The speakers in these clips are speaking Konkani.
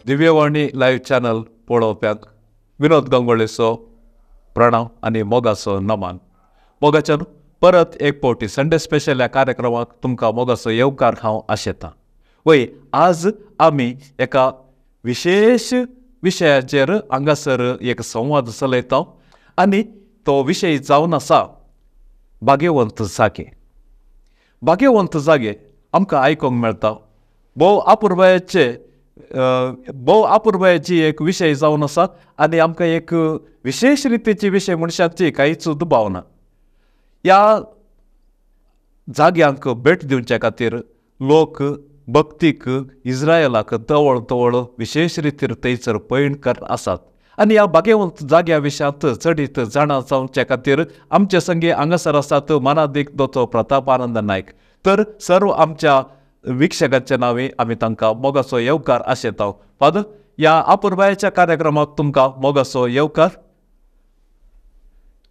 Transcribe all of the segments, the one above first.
दिव्यवाणी लाईव्ह चॅनल पळोवप्यांक विनोद गंगोळेचो प्रणाम आनी मोगाचो नमन. मोगाच्यान परत एक फावटी संडे स्पेशल ह्या कार्यक्रमाक तुमकां मोगाचो येवकार हांव आशेतां. वय आज आमी एका विशेष विशयाचेर हांगासर एक संवाद चलयता आनी तो विशय जावन आसा भाग्यवंत जागे. भाग्यवंत जागे आमकां आयकूंक मेळटा भोव अपुर्बायेची एक विशय जावन आसा आनी आमकां एक विशेष रितीची विशय मनशांची कांयच दुबाव ना. ह्या जाग्यांक भेट दिवचे खातीर लोक भक्तीक इस्रायलाक तवळ तवळ विशेष रितीर थंयसर पैणकार आसात. आनी ह्या भाग्यवंत जाग्या विशयांत चडीत जाणा जावचे खातीर आमचे संगी हांगासर आसात मनादीक दोतोर प्रतापानंद नायक. तर सर्व आमच्या विक्षकाच्या नांवे आमी तांकां मोगाचो येवकार आशेता. फादर, ह्या अपुर्बायेच्या कार्यक्रमाक तुमकां मोगाचो येवकार.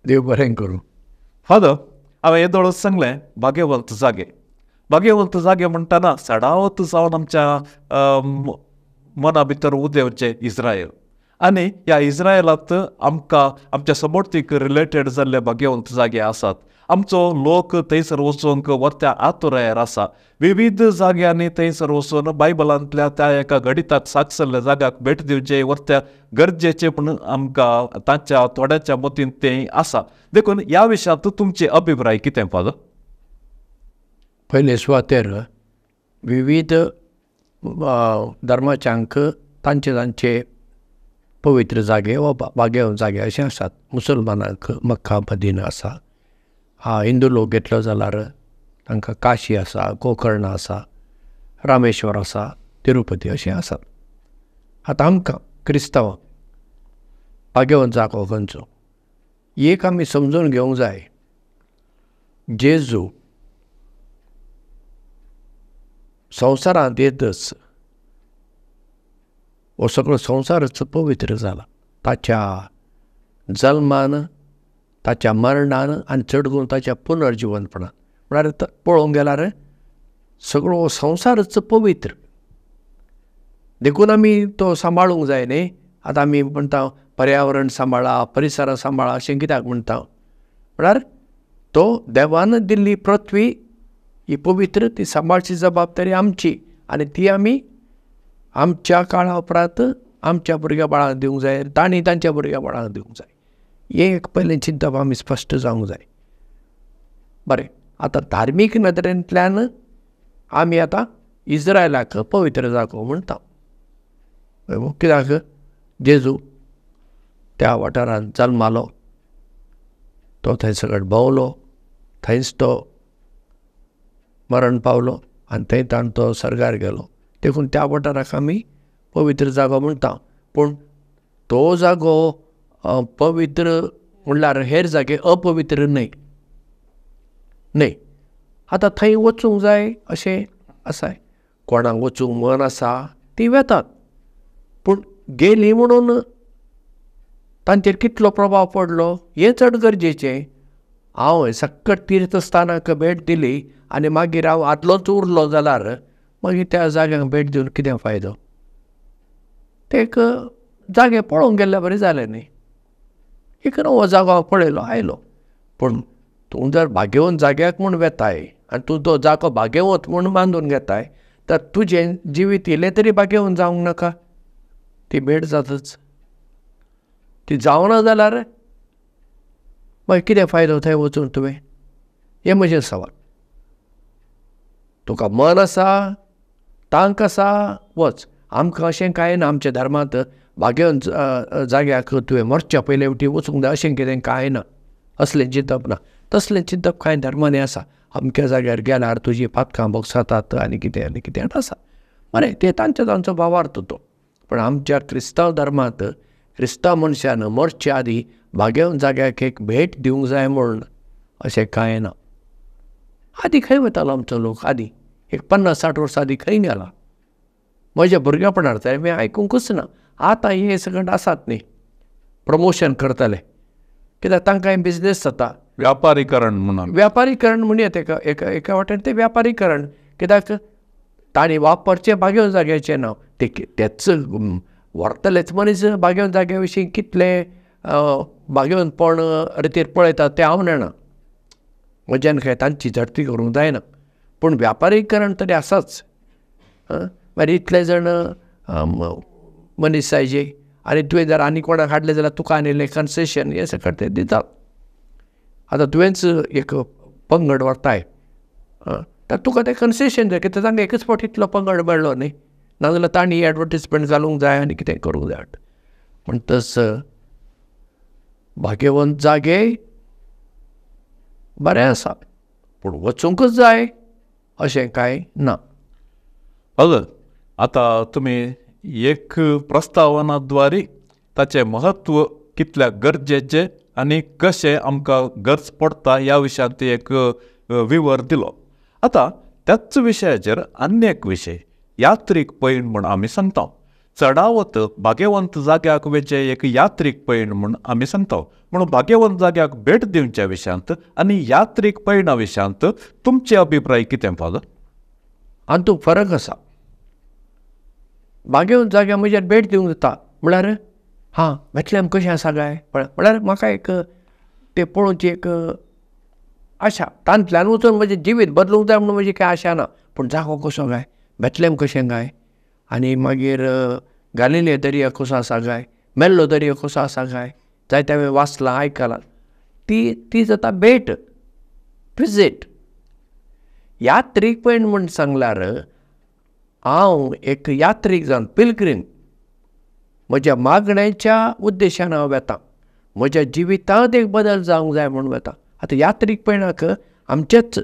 देव बरें करूं. फादर, हांवें येदोळच सांगलें भाग्यवंत जागे. भाग्यवंत जागे म्हणटना सडावत जावन आमच्या मना भितर उदेवचे इस्रायल. आनी ह्या इस्रायलांत आमकां आमच्या समोर्तीक रिलेटेड जाल्ले भाग्यवंत जागे आसात. आमचो लोक थंयसर वचूंक वरत्या आतुरायेर आसा. विविध जाग्यांनी थंयसर वचून बायबलांतल्या त्या एका गणिताक साक्षरल्या जाग्याक भेट दिवचे वरत्या गरजेचे पूण आमकां तांच्या थोड्याच्या मतीन तें आसा. देखून ह्या विशयांत तुमचे अभिप्राय कितें फादर? पयले सुवातेर विविध धर्माच्यांक तांचे पवित्र जागे वा भाग्यवंत जागे अशे आसात. मुसलमानांक मक्का मदिना आसा. हिंदू लोक घेतलो जाल्यार तांकां काशी आसा, गोकर्ण आसा, रामेश्वर आसा, तिरुपती अशें आसात. आतां आमकां क्रिस्तांवांक भाग्यवंत जागो खंयचो एक आमी समजून घेवंक जाय. जेजू संवसारांत येतच हो सगळो संवसारच पवित्र जाला. ताच्या जल्मान, ताच्या मरणान आनी चड करून ताच्या पुनर्जिवनपणान. म्हळ्यार पळोवंक गेल्यार सगळो हो संवसारच पवित्र. देखून आमी तो सांबाळूंक जाय न्ही. आतां आमी म्हणटा पर्यावरण सांबाळा, परिसर सांबाळा अशें कित्याक म्हणटा? म्हळ्यार तो देवान दिल्ली पृथ्वी ही पवित्र, ती सांबाळची जबाबदारी आमची आनी ती आमी आमच्या काळा उपरांत आमच्या भुरग्या बाळांक दिवंक जाय, तांणी तांच्या भुरग्या बाळांक दिवंक जाय. हें एक पयलें चिंतप आमी स्पश्ट जावंक जाय. बरें, आतां धार्मीक नदरेंतल्यान आमी आतां इस्रायलाक पवित्र जागो म्हणटा. कित्याक जेजू त्या वाठारांत जल्मालो, तो थंय सकट भोंवलो, थंयच तो मरण पावलो आनी थंय तो सर्गार गेलो. देखून त्या वाठाराक आमी पवित्र जागो म्हणटा. पूण तो जागो पवित्र म्हणल्यार हेर जागे अपवित्र न्हय. आतां थंय वचूंक जाय अशें आसा. कोणाक वचूंक मन आसा ती वेतात. पूण गेली म्हणून तांचेर कितलो प्रभाव पडलो हें चड गरजेचें. हांव सक्कट तीर्थस्थानाक भेट दिली आनी मागीर हांव आदलोच उरलो जाल्यार मागीर त्या जाग्यांक भेट दिवन कितें फायदो? ते एक जागे पळोवंक गेल्ले बरें जालें न्ही. एक नवो जागो हांव पळयलो, आयलो. पूण तूं जर भाग्यवंत जाग्याक म्हूण वेताय आनी तूं तो जागो भाग्यवंत म्हूण बांदून घेताय तर तुजें जिवीत इल्लें तरी भाग्यवंत जावंक नाका. ती भेट जातच. ती जावना जाल्यार मागीर कितें फायदो थंय वचून तुवें? हें म्हजें सवाल. तुका मन आसा, तांक आसा, वच. आमकां अशें कांय ना आमच्या धर्मांत भाग्यवंत जाग्याक तुवें मरच्या पयले वटी वचूंक जाय अशें कितें कांय ना. असलें चिंतप ना. तसलें चिंतप कांय धर्मांनी आसा. अमक्या जाग्यार गेल्यार तुजीं पातकां बोगसातात आनी कितें आसा. बरें, तें तांचो भावार्थ तो. पण आमच्या क्रिस्तांव धर्मांत क्रिस्तांव मनशान मरचे आदीं भाग्यवंत जाग्याक एक भेट दिवंक जाय म्हूण अशें कांय ना. आदीं खंय वतालो आमचो लोक? आदीं एक 50-60 वर्सां आदीं खंय गेला? म्हज्या भुरगेपणांत हांवें आयकूंकच ना. आतां हे सगळें आसात न्ही, प्रमोशन करतले कित्याक तांकां बिजनेस जाता. व्यापारीकरण म्हणया एका वाटेन तें व्यापारीकरण. कित्याक तांणी वापरचें भाग्यवंत जाग्याचें नांव तेच व्हरतलेच मनीस बागेवन जाग्या विशीं कितले बागेवनपण रितीर पळयतात तें हांव नेना. म्हज्यान खंय तांची झडटी करूंक जायना. पूण व्यापारीकरण तरी आसाच. मागीर इतले जण मनीस जायचे आनी तुवें जर आनी कोणाक हाडले जाल्यार तुका आनी इल्लें कन्सेशन हें सकट ते दितात. आतां तुवेंच एक पंगड व्हरताय तर तुका तें कन्सेशन जाय, कित्याक तांकां एकच फावट इतलो पंगड मेळ्ळो न्ही. नाजाल्यार तांणी एडवर्टिजमेंट घालूंक जाय आनी कितें करूंक जाय. पूण तस भाग्यवंत जागे बरें आसा, पूण वचूंकच जाय अशें कांय ना. हय, आतां तुमी एक प्रस्तावनाद्वारे ताचें महत्व कितल्या गरजेचें आनी कशें आमकां गरज पडटा ह्या विशयात एक विवर दिलो. आतां त्याच विशयाचेर आनी एक विशय यात्रीक पैण म्हूण आमी सांगता. चडावत भाग्यवंत जाग्याक वेचे एक यात्रीक पैण म्हूण आमी सांगता. म्हणून भाग्यवंत जाग्याक भेट दिवच्या विशयांत आनी यात्रीक पैणा विशयांत तुमचे अभिप्राय कितें फादर? हातूंत फरक आसा. भाग्यवंत जाग्याक म्हज्यार भेट दिवंक जाता म्हळ्यार बेतलेम कशें आसा काय म्हळ्यार म्हाका एक तें पळोवची एक आशा. तांतल्यान वचून म्हजें जिवीत बदलूंक जाय म्हणून म्हजी कांय आशा ना. पूण जागो कसो काय, बेतलेम कशें काय, आनी मागीर गालिले दर्या कसो आसा काय, मेल्लो दर्या कसो आसा काय, जायत्या वेळ वाचलां आयकलां. ती जाता भेट, विजीट. यात्रीक पैण म्हूण सांगल्यार हांव एक यात्रीक जावन पिलग्रीम म्हज्या मागण्याच्या उद्देशान हांव वेतां. म्हज्या जिवितांत एक बदल जावंक जाय म्हणून वेतां. आतां यात्रीक पैणाक आमचेच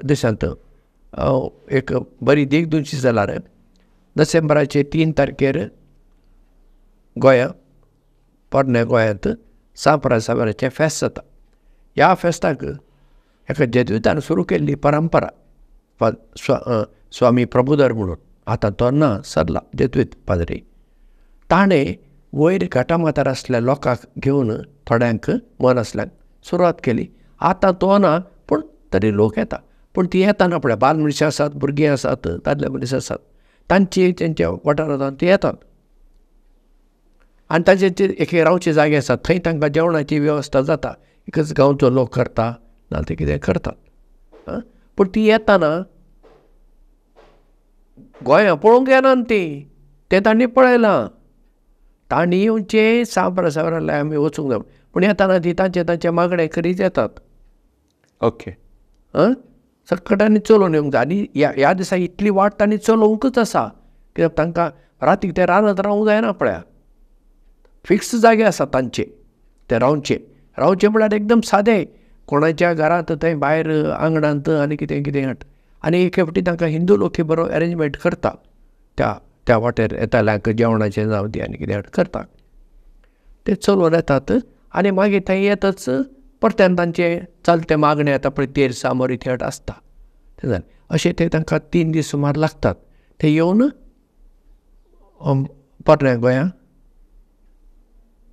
देशांत एक बरी दिगदूशी जाल्यार डिसेंबराचे 3 तारखेर गोंयांत पोरण्या गोंयांत सांप्रासावराचें फेस्त जाता. ह्या फेस्ताक एका जेजुइतान सुरू केल्ली परंपरा स्वामी प्रभुधर म्हणून, आतां तो ना सरला जेजुइत पाद्री, ताणें वयर घाटामाथ्यार आसल्या लोकांक घेवन थोड्यांक मन आसल्यांक सुरवात केली. आतां तो ना पूण तरी लोक येता. पूण ती येताना पळय बाल मनशां आसात, भुरगीं आसात, दादले मनीस आसात, तांच्या वाठारांत ती येतात. आनी तांचे एक रावचे जागे आसात, थंय तांकां जेवणाची वेवस्था जाता. एकच गांवचो लोक करता ना ते कितें करतात. पूण ती येताना गोंया पळोवंक येनात तें तांणी पळयलां. तांणी येवचें सांप्रासावराक आमी वचूंक जाय पूण येताना ती तांचे मागणें करीत येतात. ओके. सक्कट आनी चलोवन येवंक जाय. आनी ह्या दिसा इतली वाट तांणी चलोवंकच आसा, कित्याक तांकां रातीक ते रानांत रावंक जायना. पळया, फिक्स जागे आसा तांचे ते रावचे म्हळ्यार एकदम सादें, कोणाच्या घरांत थंय भायर आंगणांत आनी कितें कितें. आनी एके फावटी तांकां हिंदू लोक बरो अरेंजमेंट करता, त्या वाटेर येताल्यांक जेवणाचें जावं ती आनी कितें करता. ते चलोवन येतात आनी मागीर थंय येतच परत्यान तांचे चलते मागणे येता पळय, तेर सामोर इथे आसता तें जालें. अशें ते तांकां 3 दीस सुमार लागतात. ते येवन पोरण्या गोंयांत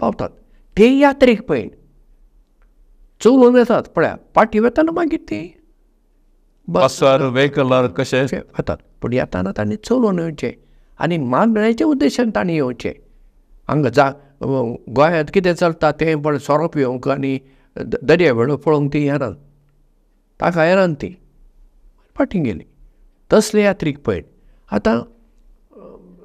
पावतात. ते यात्रेक पैण चलोवन येतात. पळया, पाटी वेताना मागीर ती बसार वेहिकलार कशें वतात. पूण येताना तांणी चलोवन येवचें आनी मागण्याच्या उद्देशान तांणी येवचें. हांगा गोंयांत कितें चलता तें पण सोरो पिवंक आनी दर्यावेळो पळोवंक ती येनात. ताका येनात ती फाटीं गेली. तसले यात्रीक पैण. आतां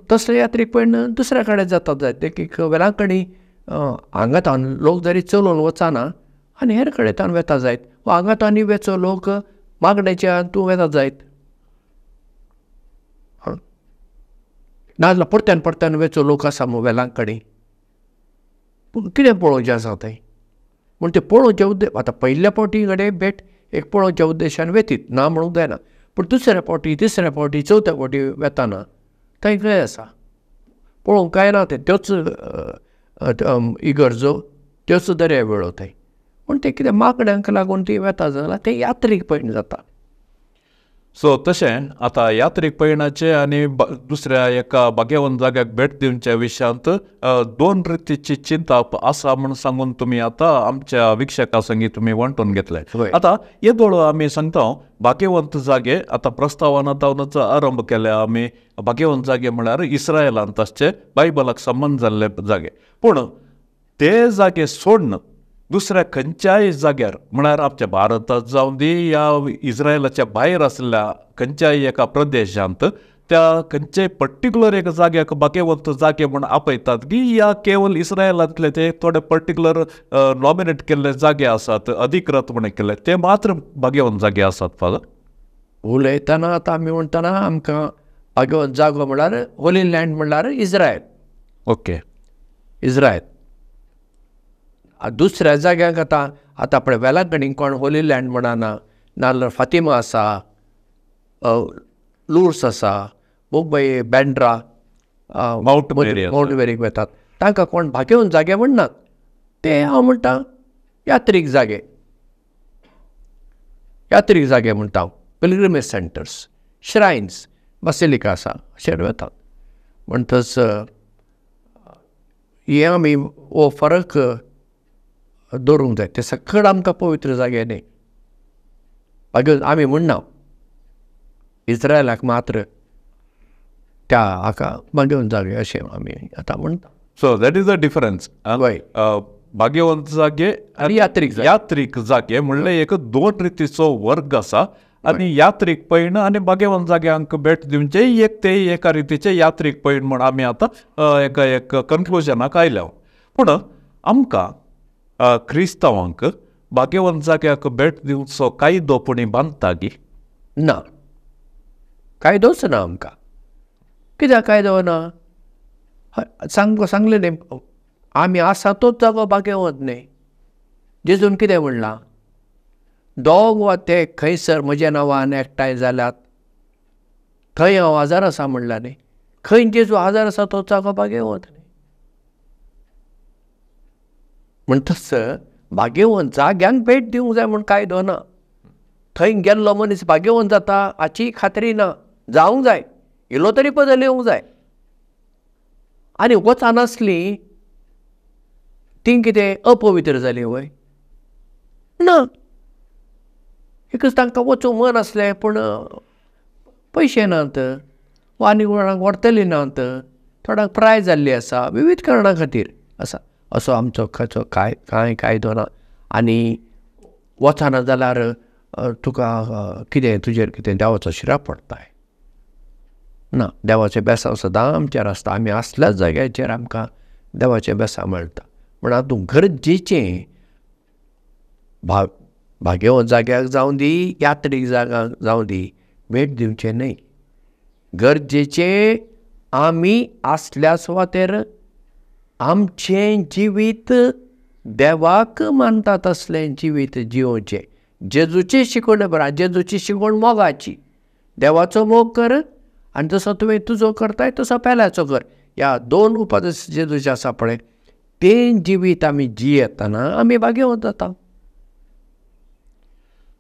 तसले यात्रीक पैण दुसऱ्या कडेन जातात. जाय देखीक वेलांकणी हांगातान लोक जरी चलोवन वचाना आनी हेर कडेन वेता जायत, वा हांगातानी वेचो लोक मागण्याच्या तूं वेता जायत, नाजाल्यार परत्यान वेचो लोक आसा मग वेलांकणी. पूण कितें पळोवचें आसा थंय म्हूण ते पळोवचे उद्देश. आतां पयल्या फावटी कडेन भेट एक पळोवच्या उद्देशान वेतीत ना म्हणूंक जायना. पूण दुसऱ्या फावटी, तिसऱ्या फावटी, चवथ्या फावटी वेताना थंय खंय आसा पळोवंक कांय ना. त्योच इगर्जो, त्योच दर्यावेळो थंय. पूण ते कितें मागण्यांक लागून ती वेता जाल्यार ते यात्रीक पैण जाता. सो तशें आतां यात्रेक पयणाचे आनी दुसऱ्या एका भाग्यवन जाग्याक भेट दिवच्या विशयांत दोन रितीची चिंता आसा म्हूण सांगून तुमी आतां आमच्या विक्षका संगी तुमी वंटून घेतले. होय. आतां येदोळ आमी सांगता भाग्यवंत जागे आतां प्रस्तावनांत आरंभ केल्या आमी. भाग्यवंत जागे म्हळ्यार इस्रायलांत आसचे बायबलाक संबंद जाल्ले जागे. पूण ते जागे सोडून दुसऱ्या खंयच्याय जाग्यार म्हळ्यार आमच्या भारतांत जावं दी या इस्रायलाच्या भायर आसल्या खंयच्याय एका प्रदेशांत त्या खंयच्याय पर्टिक्युलर एका जाग्याक भाग्यवंत जागे म्हूण आपयतात की या केवळ इस्रायलांतले ते थोडे पर्टिक्युलर नॉमिनेट केल्ले जागे आसात, अधिकृत म्हण केले ते मात्र भाग्यवंत जागे आसात. फादर उलयतना आतां आमी म्हणटना आमकां भाग्यवंत जागो म्हळ्यार होली लँड म्हळ्यार इस्रायल. ओके. इस्रायल दुसऱ्या जाग्याक आतां पळय वेलांकणी कोण होली लँड म्हणना, नाजाल्यार फातिमा आसा, लुर्स आसा, मुंबय बँड्रा, माउंट मेरी आसा. माउंट मेरीक वतात. तांकां कोण भाग्यवंत जागे म्हणनात. ते हांव म्हणटा यात्रीक जागे, यात्रीक जागे म्हणटा हांव. पिलग्रिमेज सेंटर्स, श्रायन्स, बसिलिका आसा अशें वतात. म्हणटच हे आमी हो फरक दवरूंक जाय. ते सकट आमकां पवित्र जागे न्ही. आमी म्हणना इस्रायलाक मात्र त्या हाका भाग्यवंत जागे अशें आमी आतां म्हणटा. So that is a difference. हय. भाग्यवंत जागे आनी यात्रीक जागे. यात्रीक जागे म्हणल्यार एक दोन रितीचो वर्ग आसा आनी यात्रीक पैण आनी भाग्यवंत जाग्यांक भेट दिवचे ते एका रितीचे यात्रीक पैण म्हूण आमी आतां एक कन्क्लुजनाक आयल्या. पूण आमकां क्रिस्तांवांक भाग्यवंत जाग्याक भेट दिवचो कायदो पुणी बांदता गी? ना, कायदोच ना आमकां. कित्याक कायदो ना? सांगलें न्ही, आमी आसा तोच जागो भाग्यवंत न्ही. जेजून कितें म्हणलां? दोग वा ते खंयसर म्हज्या नांवान एकठांय जाल्यात थंय हांव हाजार आसा म्हणला न्ही. खंय जेजू हाजार आसा तोच जागो भाग्यवंत न्ही. म्हणटच भाग्यवंत जाग्यांक भेट दिवंक जाय म्हूण कायदो ना. थंय गेल्लो मनीस भाग्यवंत जाता हाची खात्री ना. जावंक जाय, इल्लो तरी बदल येवंक जाय. आनी वचानासली ती कितें अपवित्र जाली वय? ना. एकच तांकां वचूंक मन आसलें पूण पयशे नात, वा आनी कोणाक व्हरतली नात, थोड्यांक प्राय जाल्ली आसा, विविध कारणां खातीर आसा. असो आमचो कांय कायदो ना. आनी वचना जाल्यार तुका कितें तुजेर कितें देवाचो शिराप पडटाय? ना. देवाचें बेसांव सदां आमचेर आसता. आमी आसल्याच जाग्याचेर आमकां देवाचें बेसांव मेळटा. म्हण हातूंत गरजेचें भाग्यवंत जाग्याक जावं दी, यात्रीक जाग्याक जावं दी, भेट दिवचें न्ही. गरजेचें आमी आसल्या सुवातेर आमचें जिवीत देवाक मानता तसलें जिवीत जिवोवचें. जेजूची शिकवण बरा, जेजूची शिकवण मोगाची. देवाचो मोग कर आनी जसो तुवें तुजो करताय तसो पेल्याचो कर. ह्या दोन उपादेश जेजूचे आसा पळय, तें जिवीत आमी जियेतना आमी भाग्यवंत जाता.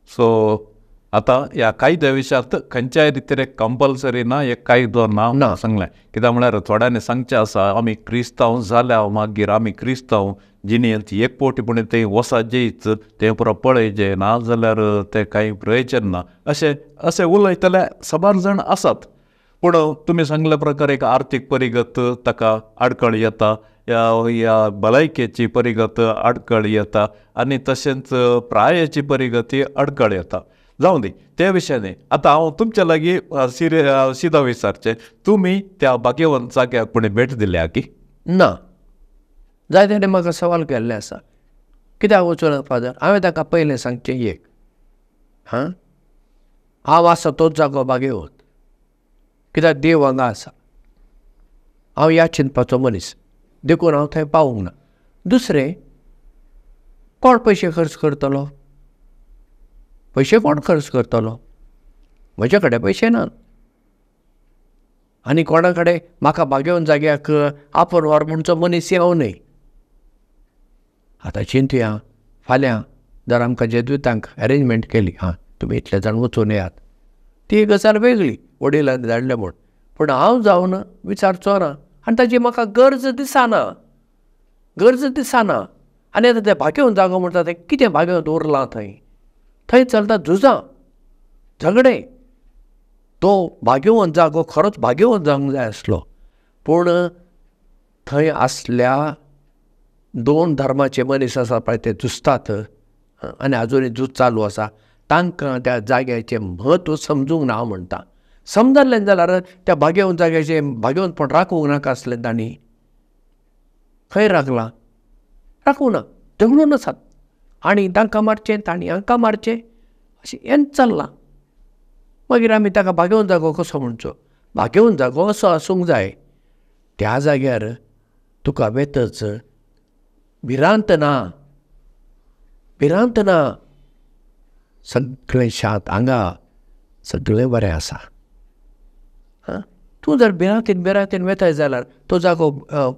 सो आतां ह्या कायद्या विशयांत खंयच्याय रितीन कंपल्सरी ना, एक कायदो ना सांगलें. कित्याक म्हळ्यार थोड्यांनी सांगचें आसा आमी क्रिस्तांव जाल्या मागीर आमी क्रिस्तांव जिणेंत एक पोटी पूण तें वसाजेच तें पुरो पळयचें, ना जाल्यार तें कांय प्रयोजन ना अशें उलयतले सबार जाण आसात. पूण तुमी सांगल्या प्रकार एक आर्थीक परिगत ताका आडखळ येता, ह्या भलायकेची परिगत आडखळ येता आनी तशेंच प्रायाची परिगती आडखळ येता. जावं दी त्या विशयानी आतां हांव तुमच्या लागीं सिदा विचारचें, तुमी त्या भाग्यवंत जाग्याक पुणे भेट दिल्या की ना? जाय तेणें म्हाका सवाल केल्ले आसा, कित्याक वचूं फादर? हांवें ताका पयलें सांगचें एक, हांव आसा तोच जागो भाग्यवंत. कित्याक देव हांगा आसा. हांव ह्या चिंतपाचो मनीस, देखून हांव थंय पावूंक ना. दुसरें, कोण पयशे खर्च करतलो? पयशे कोण खर्च करतलो? म्हजे कडेन पयशे नात. आनी कोणा कडेन म्हाका भाग्यवंत जाग्याक आपोवन व्हर म्हणचो मनीस येवं. आतां चिंतुया, फाल्यां जर आमकां जेजुतांक अरेंजमेंट केली, तुमी इतले जाण वचून येयात, ती गजाल वेगळी वडिलांनी धाडल्या म्हूण, पूण हांव जावन विचारचो ना आनी ताची म्हाका गरज दिसना. आनी आतां ते भाग्यवंत जागो म्हणटा तें कितें भाग्यवंत उरलां थंय चलता झुजां झगडे. तो भाग्यवंत जागो खरोच भाग्यवंत जावंक जाय आसलो, पूण थंय आसल्या 2 धर्माचे मनीस आसा पळय ते झुजतात आनी आजुनूय झूज चालू आसा. तांकां त्या जाग्याचें म्हत्व समजूंक ना. हांव म्हणटा समजलें जाल्यार त्या भाग्यवंत जाग्याचें भाग्यवंतपण राखूंक नाका आसलें तांणी. खंय राखलां? राखूंक ना, झगडून आसात. आनी तांकां मारचें तांणी हांकां मारचें अशें हें चल्लां. मागीर आमी ताका भाग्यवंत जागो कसो म्हणचो? भाग्यवंत जागो असो आसूंक जाय त्या जाग्यार तुका वेतच भिरांत ना. सगळें शांत, हांगा सगळें बरें आसा. तूं जर भिरांतीन वेताय जाल्यार तो जागो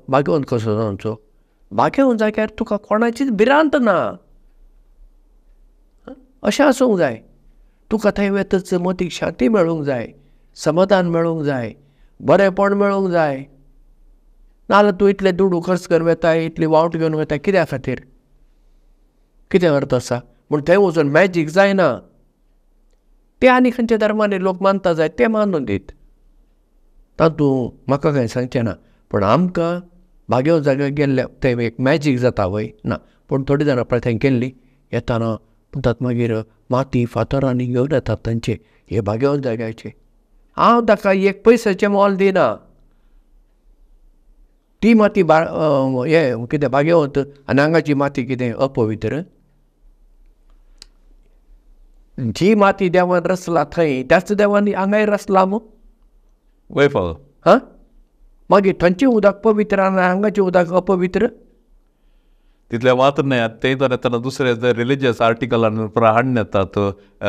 भाग्यवंत कसो जावचो? भाग्यवंत जाग्यार तुका कोणाचीच भिरांत ना अशें आसूंक जाय. तुका थंय वेतच मतीक शांती मेळूंक जाय, समाधान मेळूंक जाय, बरेंपण मेळूंक जाय. नाजाल्यार तूं इतलें दुडू खर्च करून वेताय, इतली वावट घेवन वेताय, कित्या खातीर? कितें अर्थ आसा? म्हूण थंय वचून मॅजीक जायना. ते आनी खंयच्या धर्मांनी लोक मानता जाय ते मानून दीत, तातूंत म्हाका कांय सांगचें ना. पूण आमकां भाग्यवंत जाग्यार गेल्ले थंय एक मॅजीक जाता वय ना. पूण थोडीं जाणां पळय थंय गेल्लीं येताना म्हणटात मागीर माती फातरांनी घेवन येतात तांचे हे भाग्यवंत जाग्याचे. हांव ताका 1 पयसाचें मोल दिना. ती माती हे कितें भाग्यवंत आनी हांगाची माती कितें अपवित्र? जी माती देवान रचला थंय त्याच देवान हांगाय रचला मग वैफळ मागीर थंयचें उदक पवित्र आनी हांगाचें उदक अपवित्र? तितलें मात्र न्ही. तें तर येताना दुसरे रिलिजियस आर्टिकलान हाडून येतात,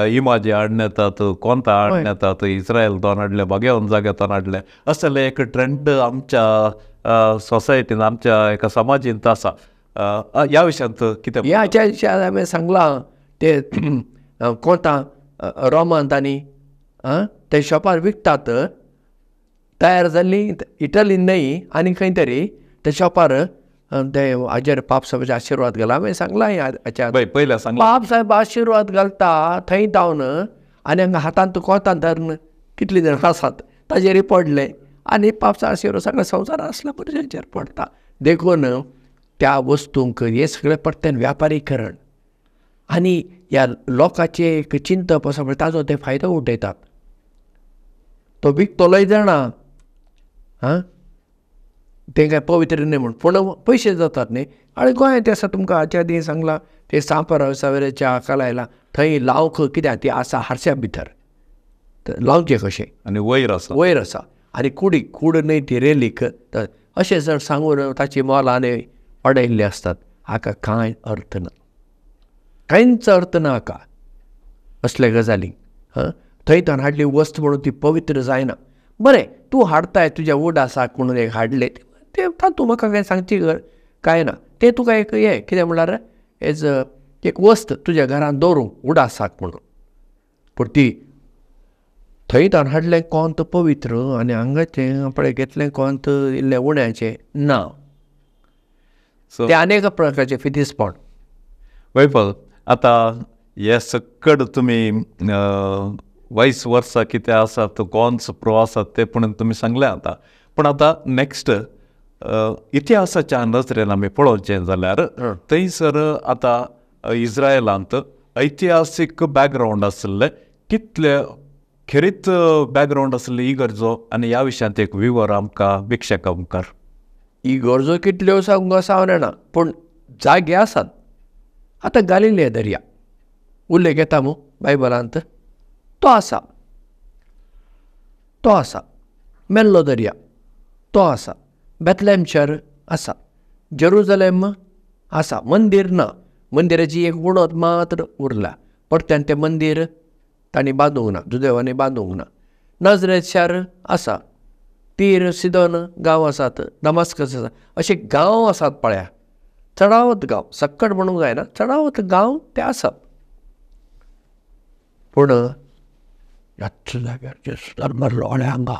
इमाजी हाडून येतात, कोंता हाडून येतात, इस्रायल दोन हाडले, भाग्यवंत जाग्यातून हाडले. असले एक ट्रेंड आमच्या सोसायटीन आमच्या एका समाजींत आसा. ह्या विशयांत कितें? ह्याच्या विशयांत हांवें सांगलां ते कोंता रोमान तांणी ते शॉपार विकतात, तयार जाल्ली इटलीन न्हय आनी खंय तरी ते शॉपार ते हाजेर बाप साहेबाचे आशिर्वाद घाला. हांवें सांगलां हाच्या पयल्या सांग बाप साहेब आशिर्वाद घालता थंय जावन आनी हांगा हातांत कोंतान धरून कितलीं जाणां आसात ताजेर पडले आनी बाप साहेब आशिर्वाद सगळ्या संवसारान आसल्या मनशांचेर पडटा. देखून त्या वस्तूंक हे सगळें परतें व्यापारीकरण आनी ह्या लोकांचे एक चिंतप आसा पळय ताजो ते फायदो उठयतात. तो विकतलोय जाणा तें कांय पवित्र न्ही म्हूण, पूण पयशे जातात न्ही. आनी गोंयांत आसा तुमकां हाच्या आदीं सांगलां ते सांपर सावयच्या हाका लायला थंय लावंक कित्याक ती आसा हारश्या भितर लावचें कशें आनी वयर आसा आनी कूड न्हय ती रेलीक अशें जर सांगून ताची मोलां आनी अडयल्ली आसतात. हाका कांय अर्थ ना, कांयच अर्थ ना हाका असले गजालींक. थंयच्यान हाडली वस्त म्हणून ती पवित्र जायना. बरें तूं हाडताय तुज्या वूड आसा म्हणून एक हाडले ते तातूंत म्हाका कांय सांगची कांय ना. तें तुका एक हें कितें म्हणल्यार एज एक वस्त तुज्या घरांत दवरूंक वूड आसा म्हणून. पूण ती थंयच्यान हाडलें कोंत पवित्र आनी हांगाचें आपणें घेतलें कोंत इल्लें उण्याचें ना. ते अनेक प्रकारचे फितीसपण. वैफळ आतां हे सकड तुमी वायस वर्सा कितें आसात कॉन्स प्रो आसात ते पूण तुमी सांगलें आतां. पूण आतां नेक्स्ट इतिहासाच्या नजरेन आमी पळोवचें जाल्यार थंयसर आतां इस्रायलांत ऐतिहासीक बॅकग्रावंड आसले कितले खरीच बॅकग्रावंड आसले ही गरजो आनी ह्या विशयांत एक विवर आमकां भिक्षका मुखार. ही गरजो कितल्यो सांगूंक सांगना पूण जागे आसात. आतां गालिले दर्या उल्लेख येता मू बायबलांत तो आसा. मेल्लो दर्या तो आसा. बेथलेम शहर आसा. जेरुजलेम आसा. मंदीर ना. मंदिराची एक उणत मात्र उरला. परत्यान तें मंदीर तांणी बांदूंक ना, जुदेवांनी बांदूंक ना. नजरेत शहर आसा. तीर सिदोन गांव आसात. दमास्कस आसा. अशे गांव आसात पळया. चडावत गांव सक्कड म्हणूंक जायना, चडावत गांव ते आसात. पूण ह्याच जाग्यार जेजू जल्मलो आनी हांगा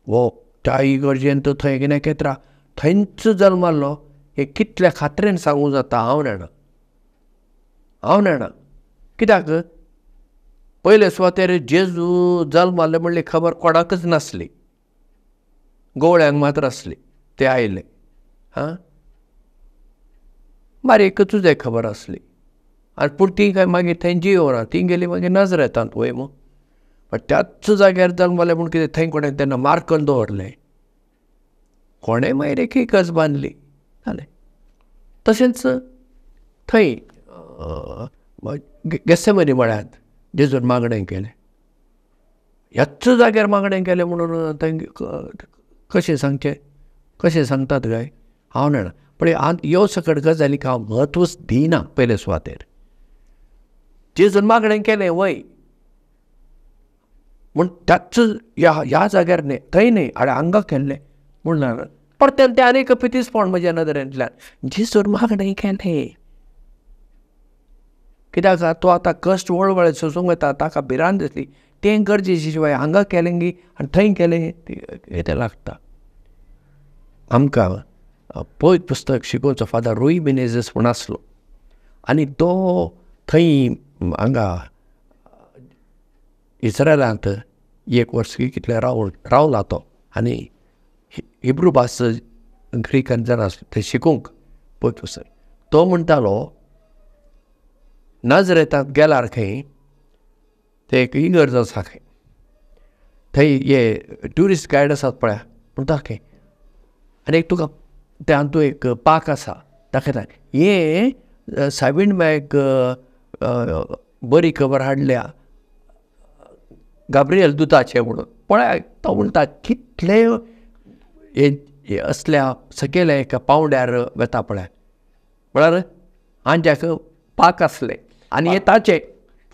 वो त्या इगर्जेन तो थंय कितें केत्रा थंयच जल्मलो हे कितल्या खात्रेन सांगूं जाता हांव नेणा कित्याक पयले सुवातेर जेजू जल्मलो म्हणली खबर कोणाकच नासली, गवळ्यांक मात्र आसली. ते आयले बारीकचूच एक खबर आसली आनी पूण ती काय मागीर थंय जियो ना, ती गेली मागीर नाजरेतांत वय मग. पण त्याच जाग्यार जल्मले म्हूण कितें थंय कोणें तेन्ना मार्कन दवरलें, कोणें मागीर एक इकज बांदली जालें. तशेंच थंय गेसेमनी मळ्यांत जेजून मागणें केलें, ह्याच जाग्यार मागणें केलें म्हणून थंय कशें सांगचें, कशें सांगतात काय हांव नेणा. पण ह्यो सकट गजालीक हांव म्हत्वच दिना. पयले सुवातेर जेजून मागणें केलें वय म्हूण त्याच ह्या जाग्यार न्ही थंय न्ही आनी हांगा केल्लें म्हणल्यार परतें तें आनीक पितीसपण म्हज्या नदरेंतल्यान. जेजून मागणें केलें कित्याक तूं आतां कश्ट वळवळे सोंसूंक येता, ताका भिरांत दिसली, तें गरजेचे शिवाय हांगा केलें गी आनी थंय केलें तें लागता. आमकां पळयत पुस्तक शिकोवचो फादर रूय मिनेझस म्हूण आसलो आनी तो थंय हांगा इस्रायलांत 1 वर्स कितलें रावला तो आनी हिब्रू भास ग्रीकान जाणा आसलो थंय शिकूंक. पळयत पुस्तक तो म्हणटालो नाजरेतांत गेल्यार खंय थंय एक इगर्ज आसा खंय, थंय हे ट्युरिस्ट गायड आसात पळय म्हणटा खंय आनी एक तुका ते हातूंत एक पाक आसा दाखयता, हे सायबीण मेळक बरी खबर हाडल्या गाब्रियल दुताचें म्हणून. पळय तो म्हणटा कितले हे असल्या सकयल एका पावंड्यार वता पळय, म्हळ्यार आंज्याक पाक आसले आनी हे ताचे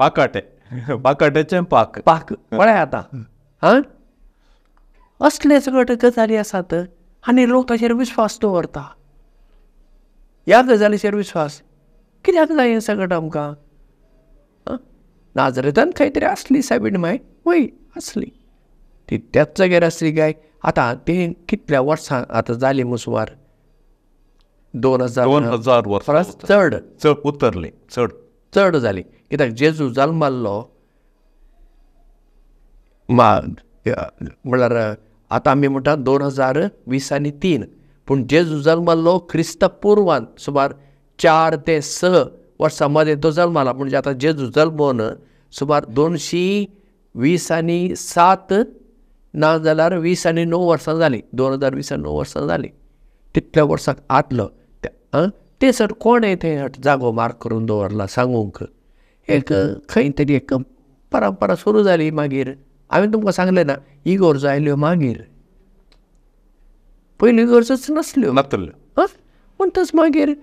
पाकाटेचें पाक पळय आतां असले सकट गजाली आसात आनी लोक ताचेर विस्वास दवरता. ह्या गजालीचेर विस्वास कित्याक जाय हें सगळें आमकां? नाजरेतांत खंय तरी आसली सायबीण माय वय आसली, ती त्याच जाग्यार आसली काय आतां तें कितल्या वर्सां आतां जालीं मू सुमार 2000 वर्सां चड उतरली चड जाली. कित्याक जेजू जल्मल्लो म्हळ्यार आतां आमी म्हणटा 2023 पूण जेजू जल्मल्लो क्रिस्त पुर्वान सुमार 4 ते 6 वर्सां मदें तो जल्मला. म्हणजे आतां जेजू जल्मोन सुमार 227 नाजाल्यार 29 वर्सां जालीं, 2029 वर्सां जालीं. तितल्या वर्सांक आदलो ते सर कोणें थंय जागो मार्क करून दवरला सांगूंक. एक खंय तरी एक परंपरा सुरू जाली. मागीर हांवें तुमकां सांगलें ना इगोर्जो आयल्यो मागीर, पयलीं इगोर्जोच नासल्यो म्हणटच मागीर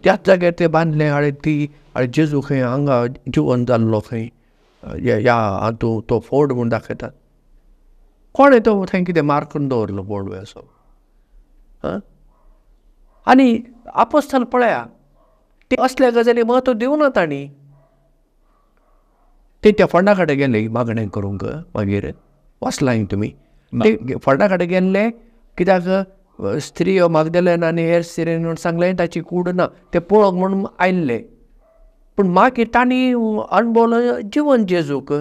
त्याच जाग्यार ते बांदले आनी ती जेजू खंय हांगा जिवन जाल्लो खंय ह्या हातूं तो फोर्ड म्हूण दाखयतात. कोणें तो थंय कितें मार्क करून दवरलो बोर्ड असो. आनी आपोस्तल पळया ते असल्या गजाली म्हत्व दिवना तांणी. ते त्या फंडा कडेन गेले मागणें करूंक. मागीर वाचलां तुमी ते फंडा कडेन गेल्ले कित्याक स्त्रियो मागदलेन आनी हेर स्त्रियांनी म्हणून सांगलें ताची कूड ना, ते पळोवंक म्हणून आयिल्ले. पूण मागीर तांणी अणभवलो जिवन जेजूक.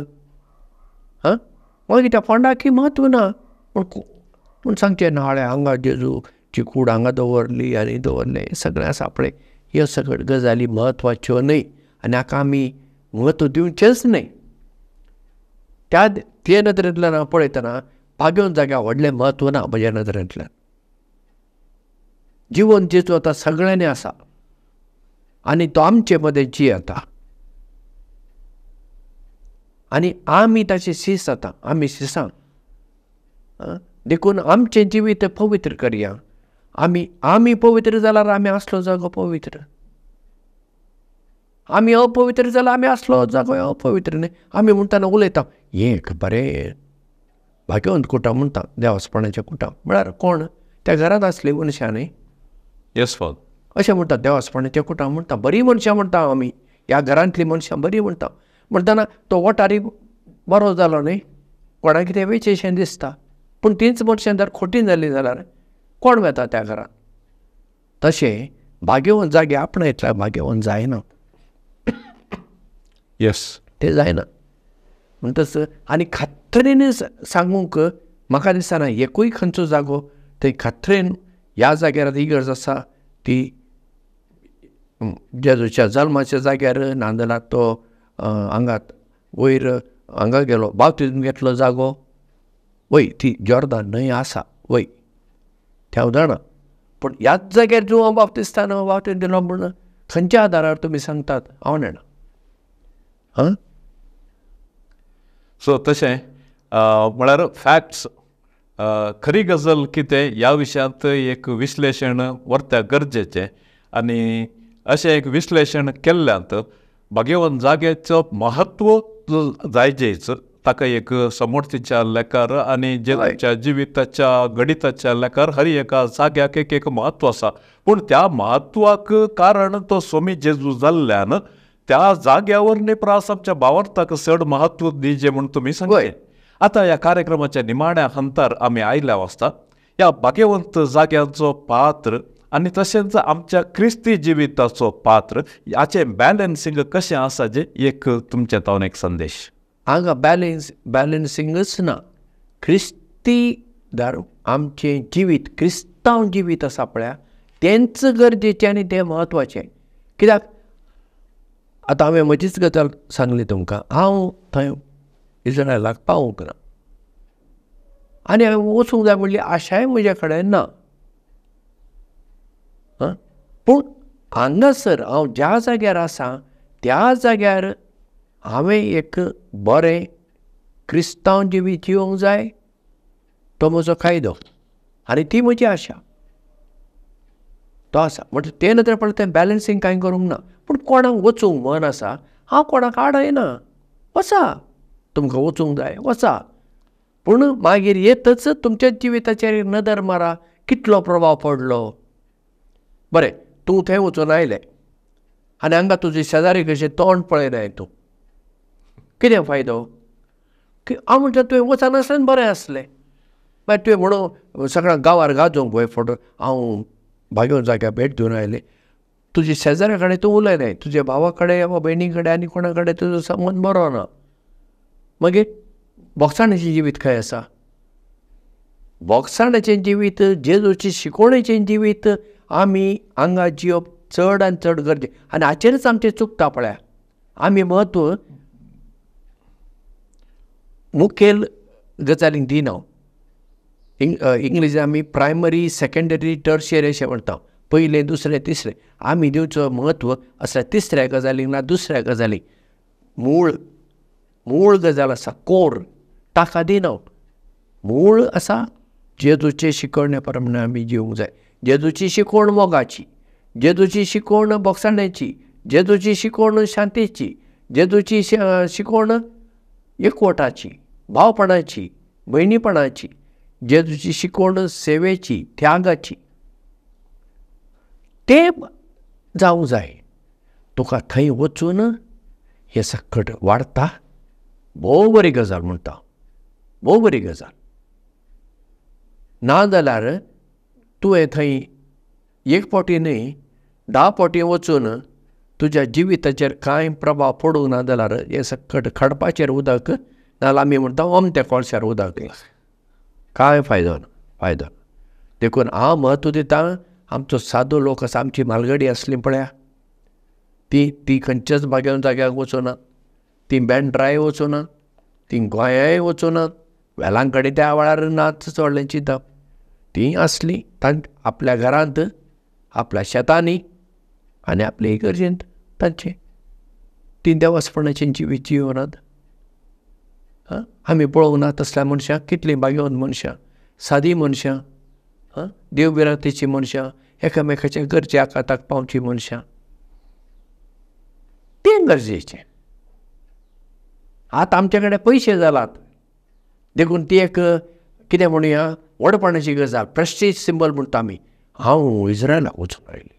मागीर त्या फंडाक म्हत्व ना पूण सांगचें ना हाळें हांगा जेजूची कूड हांगा दवरली आनी दवरलें सगळें आसा पळय. ह्यो सगळ्यो गजाली म्हत्वाच्यो न्हय आनी हाका आमी म्हत्व दिवचेंच न्हय. ते नदरेंतल्यान हांव पळयतना बाग्यो जाग्यार व्हडलें म्हत्व ना म्हज्या नदरेंतल्यान. जिवन जेजू आतां सगळ्यांनी आसा आनी तो आमचे मदें जियेता आनी आमी ताचे सीस जाता. आमी सिसां देखून आमचें जिवीत पवित्र करया. आमी पवित्र जाल्यार आमी आसलो जागो पवित्र, आमी अपवित्र जाल्यार आमी आसलो जागो अपवित्र न्ही. आमी म्हणटाना उलयता हें बरें भाग्यवंत कुटुंब म्हणटा देवास्पणाचें कुटुंब म्हळ्यार कोण त्या घरांत आसली मनशां न्ही. येस फादर अशें म्हणटा देवास्पणाचें कुटुंब म्हणटा बरीं मनशां म्हणटा आमी ह्या घरांतलीं मनशां बरीं म्हणटा. म्हणटना तो वटारी बरो जालो न्ही, कोणाक कितें वेचेशें दिसता, पूण तींच मनशां जर खोटी जालीं जाल्यार कोण वेता त्या घरान. तशें भाग्यवन जागे आपणायतल्या भाग्यवन जायना, येस. तें जायना. म्हणटच आनी खात्रेन सांगूंक म्हाका दिसना एकूय खंयचो जागो थंय खात्रेन ह्या जाग्यार आतां इगर्ज आसा ती जेजूच्या जल्माच्या जाग्यार, नाजाल्यार तो हांगात वयर हांगा गेलो बाप्तिस्म घेतलो जागो, वय ती जॉर्दान न्हंय आसा वय, त्या जाणा. पूण ह्याच जाग्यार जो बाप्तिस्तान बाप्तिस्म दिलो म्हूण खंयच्या आदारार तुमी सांगतात, हांव नेना. हां, सो तशें म्हळ्यार फॅक्ट्स, खरी गजाल कितें ह्या विशयांत एक विश्लेशण व्हरत्या गरजेचें. आनी अशें एक विश्लेशण केल्ल्यांत भाग्यवन जाग्याचो महत्व जायजेच ताका एक समर्थीच्या लेखार आनी जेजूच्या जिविताच्या गणिताच्या लेखार हर एका जाग्याक एक म्हत्व आसा. पूण त्या म्हत्वाक कारण तो स्वामी जेजू जाल्ल्यान त्या जाग्यावर नेप्रास आमच्या भावार्थाक चड महत्व दिजें म्हूण तुमी सांगले. आतां ह्या कार्यक्रमाच्या निमाण्या हंतार आमी आयल्या वाजता ह्या भाग्यवंत जाग्यांचो पात्र आनी तशेंच आमच्या क्रिस्ती जिविताचो पात्र हाचें बॅलन्सिंग कशें आसा जे एक तुमचे तावन एक संदेश. हांगा बॅलन्सिंगच ना. क्रिस्ती धर्म आमचें जिवीत, क्रिस्तांव जिवीत आसा पळय तेंच गरजेचें आनी तें म्हत्वाचें. कित्याक आतां हांवें म्हजीच गजाल सांगली तुमकां, हांव थंय इस्रायलाक पावूंक ना आनी हांवें वचूंक जाय म्हणली आशाय म्हजे कडेन ना. पूण हांगासर हांव ज्या जाग्यार आसा त्या जाग्यार हांवें एक बरें क्रिस्तांव जिवीत जिवंक जाय, तो म्हजो कायदो आनी ती म्हजी आशा तो आसा. म्हणजे ते नदर पळय तें बॅलन्सिंग कांय करूंक ना. पूण कोणाक वचूंक मन आसा, हांव कोणाक आडयना, वचा, तुमकां वचूंक जाय वचा. पूण मागीर येतच तुमच्या जिविताचेर एक नदर मारा, कितलो प्रभाव पडलो. बरें, तूं थंय वचून आयलें आनी हांगा तुजे शेजारी कशें तोंड पळयनाय तूं, कितें फायदो. हांव म्हणटा तुवें वचनासतना बरें आसलें. मागीर तुवें म्हणून सगळ्या गांवार गाजोवंक पळय फोटो, हांव भाग्यवन जाग्यार भेट दिवन आयलें. तुजे शेजाऱ्या कडेन तूं उलयनाय, तुज्या भावा कडेन वा भयणी कडेन आनी कोणा कडेन तुजो संबंद बरो ना. मागीर बोगसाणाचें जिवीत खंय आसा. बोगसाणाचें जिवीत, जेजूची शिकोवणेचें जिवीत आमी हांगा जिवप चड आनी चड गरजे. आनी हाचेरच आमचें चुकता पळय. आमी म्हत्व मुखेल गजालींक दिना. इंग्लिशीन आमी प्रायमरी, सेकंडरी, टर्शियरी अशें म्हणटा. पयलें, दुसरें, तिसरें. आमी दिवचो म्हत्व असल्या तिसऱ्या गजालींक ना दुसऱ्या गजालीक. मूळ गजाल आसा, कोर, ताका दिना. मूळ आसा जेजूचे शिकवणे प्रमाणे आमी जिवंक जाय. जेजूची शिकवण मोगाची, जेजूची शिकवण बोगसाण्याची, जेजूची शिकवण शांतीची, जेजूची शिकवण एकवटाची, भावपणाची, भयणीपणाची, जेजूची शिकवण सेवेची, त्यागाची. ते जावंक जाय. तुका थंय वचून हे सकट वाडटा. भोव बरी गजाल म्हणटा, भोव बरी गजाल. नाजाल्यार तुवें थंय एक फावटी न्हय 10 फावटी वचून तुज्या जिविताचेर कांय प्रभाव पडूंक ना जाल्यार हे सकट खडपाचेर उदक, नाजाल्यार आमी म्हणटा ओमत्या कोळशार उदक, कांय फायदो ना. देखून हांव म्हत्व दितां आमचो सादो लोक आसा, आमची म्हालगडी आसली पळय ती खंयच्याच भाग्यवन जाग्याक वचूना, ती बेंड्राय वचूना, ती गोंयाय वचूना, वेलां कडेन त्या वेळार नाच चोडलें चिंतप. ती आसली आपल्या घरांत, आपल्या शेतांनी आनी आपल्या इगर्जेंत तांचे ती देवासपणाचें जिवीत जिवनात. आमी पळोवंक ना तसल्या मनशांक, कितलीं भाग्यवंत मनशां, सादी मनशां, देवबिरांतेची मनशां, एकामेकाच्या गरजे आकाताक पावची मनशां. तें गरजेचें. आतां आमचे कडेन पयशे जालात देखून ती एक कितें म्हणुया व्हडपणाची गजाल, प्रेस्टीज सिंबल म्हणटा आमी. हांव इस्रायलाक वचूंक आयलें,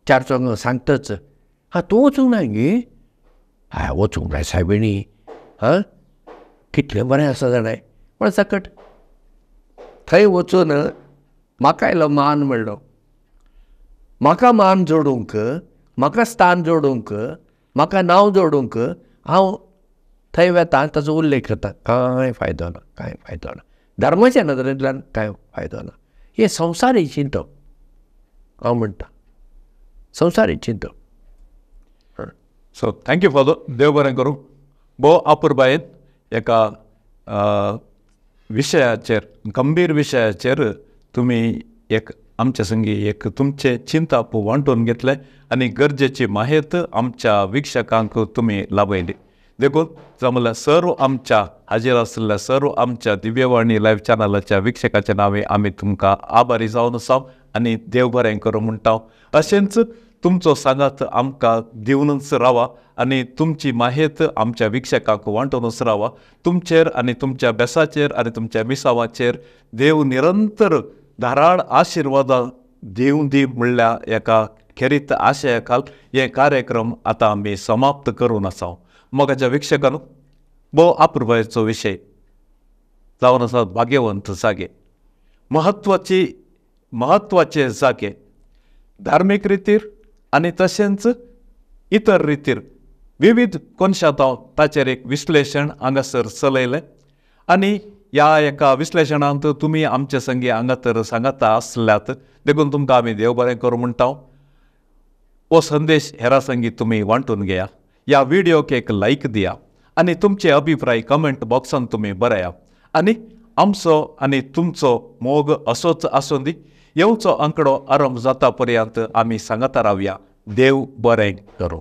4 चौगां सांगतच, तूं वचूंक ना गे, वचूंक जाय सायबिणी, कितलें बरें आसा जाणाय. पण सकट थंय वचून म्हाका आयलो मान म्हणलो. म्हाका मान जोडूंक, म्हाका स्थान जोडूंक, म्हाका नांव जोडूंक हांव थंय वेतां, ताचो उल्लेख करता. कांय फायदो ना, कांय फायदो ना. धर्माच्या नदरेंतल्यान कांय फायदो ना. हे संवसारी चिंतप हांव म्हणटा, संवसारी चिंतप. सो थँक्यू फादर, देव बरें करूं. भोव अपुरबायेन एका विशयाचेर, गंभीर विशयाचेर तुमी एक आमच्या संगी एक तुमचे चिंता वांटून घेतले आनी गरजेची माहिती आमच्या विक्षकांक तुमी लाभयली. देखून जमल्या सर्व आमच्या हाजीर आशिल्ल्या सर्व आमच्या दिव्यवाणी लायव्ह चॅनलाच्या विक्षकाच्या नावे आमी तुमकां आभारी जावन आसा आनी देव बरें करूं म्हणटा. अशेंच तुमचो सांगात आमकां दिवनच रावा आनी तुमची माहिती आमच्या विक्षकांक वांटूनच रावा. तुमचेर आनी तुमच्या बेसाचेर आनी तुमच्या मिसावाचेर देव निरंतर धाराळ आशिर्वादां दिवं दी म्हणल्या एका खेरीत आशयाखाल हे कार्यक्रम आतां आमी समाप्त करून आसा. मोगाच्या विक्षकांनो, भोव अपुरबायेचो विशय जावन आसा भाग्यवंत जागे. म्हत्वाचे जागे धार्मीक रितीर आनी तशेंच इतर रितीर विविध कोनशांत हांव ताचेर एक विश्लेशण हांगासर चलयलें आनी ह्या एका विश्लेशणांत तुमी आमचे संगी हांगासर सांगता आसल्यात. देखून तुमकां आमी देव बरें करूं म्हणटा. हो संदेश हेरां संगी तुमी वांटून घेया. ह्या व्हिडियोक एक लायक दिया आनी तुमचे अभिप्राय कमेंट बॉक्सान तुमी बरया. आनी आमचो आनी तुमचो मोग असोच आसूं दी. येवचो आंकडो आरंभ जाता पर्यंत आमी सांगता रावया. देव बरें करूं.